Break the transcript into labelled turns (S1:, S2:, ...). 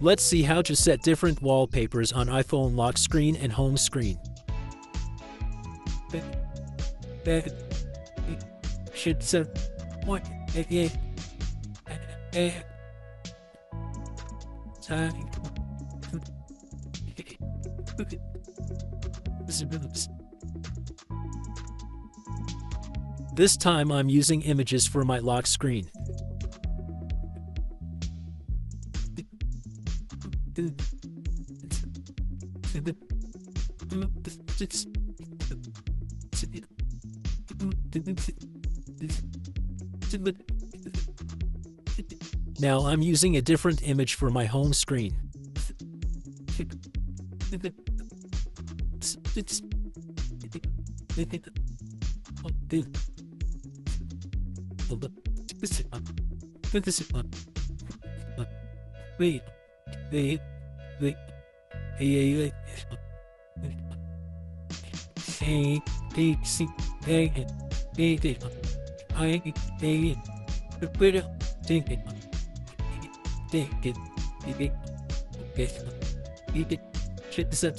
S1: Let's see how to set different wallpapers on iPhone lock screen and home screen. Should set what This time I'm using images for my lock screen. Now I'm using a different image for my home screen.